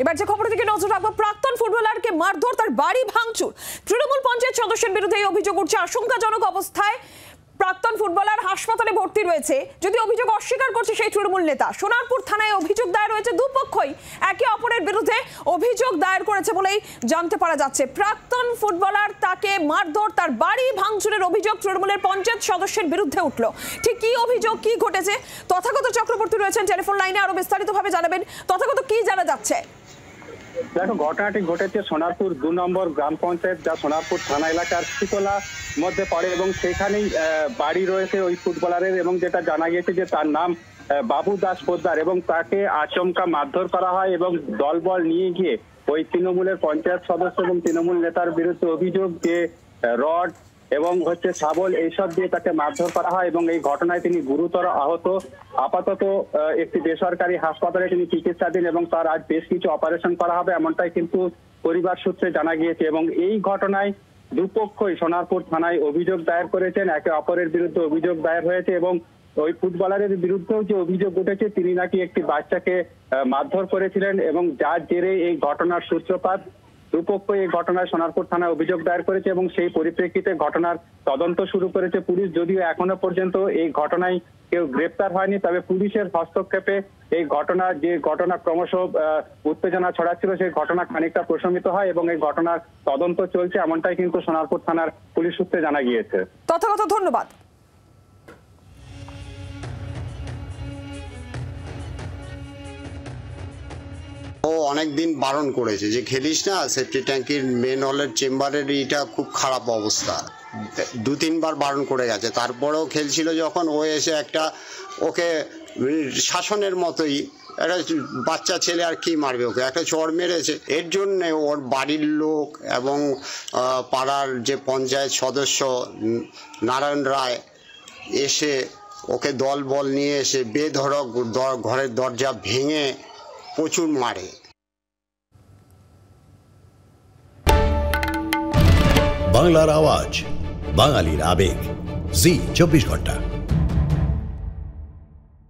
এবার যে খবরের দিকে নজর রাখবো, প্রাক্তন ফুটবলারকে মারধর, তার বাড়ি ভাঙচুর। তৃণমূল পঞ্চায়েত সদস্যের বিরুদ্ধে এই অভিযোগ উঠছে। আশঙ্কাজনক অবস্থায় প্রাক্তন ফুটবলার হাসপাতালে ভর্তি রয়েছে। যদি অভিযোগ অস্বীকার করছে সেই তৃণমূল নেতা। সোনারপুর থানায় অভিযোগ দায়ের হয়েছে। দুপক্ষই একে অপরের বিরুদ্ধে অভিযোগ দায়ের করেছে বলেই জানতে পারা যাচ্ছে। প্রাক্তন ফুটবলার, তাকে মারধর, তার বাড়ি ভাঙচুরের অভিযোগ তৃণমূলের পঞ্চায়েত সদস্যের বিরুদ্ধে উঠলো। ঠিক কি অভিযোগ, কি ঘটেছে? তথাগত চক্রবর্তী রয়েছেন টেলিফোন লাইনে, আরো বিস্তারিতভাবে জানাবেন। তথাগত, কি জানা যাচ্ছে? দেখো, ঘটনাটি ঘটেছে সোনারপুর 2 নম্বর গ্রাম পঞ্চায়েত, যা সোনারপুর থানা এলাকার শিকলা মধ্যে পড়ে, এবং সেখানেই বাড়ি রয়েছে ওই ফুটবলারের। এবং যেটা জানা গিয়েছে যে তার নাম বাবু দাস পোদ্দার, এবং তাকে আচমকা মারধর করা হয় এবং দলবল নিয়ে গিয়ে ওই তৃণমূলের পঞ্চায়েত সদস্য এবং তৃণমূল নেতার বিরুদ্ধে অভিযোগ যে রড এবং শাবল এইসব দিয়ে তাকে মারধর করা হয়। এবং এই ঘটনায় তিনি গুরুতর আহত। আপাতত একটি বেসরকারি হাসপাতালে তিনি চিকিৎসাধীন এবং তার আজ বেশ কিছু অপারেশন করা হবে, এমনটাই কিন্তু পরিবার সূত্রে জানা গিয়েছে। এবং এই ঘটনায় দুপক্ষই সোনারপুর থানায় অভিযোগ দায়ের করেছেন। একে অপরের বিরুদ্ধে অভিযোগ দায়ের হয়েছে এবং ওই ফুটবলারের বিরুদ্ধেও যে অভিযোগ উঠেছে, তিনি নাকি একটি বাচ্চাকে মারধর করেছিলেন, এবং যার জেরে এই ঘটনার সূত্রপাত। দুপক্ষ এই ঘটনায় সোনারপুর থানায় অভিযোগ দায়ের করেছে এবং সেই পরিপ্রেক্ষিতে ঘটনার তদন্ত শুরু করেছে পুলিশ। যদিও এখনো পর্যন্ত এই ঘটনায় কেউ গ্রেপ্তার হয়নি, তবে পুলিশের হস্তক্ষেপে এই ঘটনা ক্রমশ উত্তেজনা ছড়াচ্ছিল, সেই ঘটনা খানিকটা প্রশমিত হয় এবং এই ঘটনার তদন্ত চলছে, এমনটাই কিন্তু সোনারপুর থানার পুলিশ সূত্রে জানা গিয়েছে। তথাগত, ধন্যবাদ। ও অনেকদিন বারণ করেছে যে খেলিস না, সেফটি ট্যাঙ্কির মেন হলের চেম্বারের এটা খুব খারাপ অবস্থা। 2-3 বার বারণ করে গেছে, তারপরেও খেলছিল যখন ও এসে একটা ওকে শাসনের মতোই, একটা বাচ্চা ছেলে আর কি মারবে, ওকে একটা চড় মেরেছে। এর জন্য ওর বাড়ির লোক এবং পাড়ার যে পঞ্চায়েত সদস্য নারায়ণ রায় এসে ওকে দল বল নিয়ে এসে বেধড়ক ঘরের দরজা ভেঙে প্রচুর মারে। বাংলার আওয়াজ, বাঙালির আবেগ, জি 24 ঘন্টা।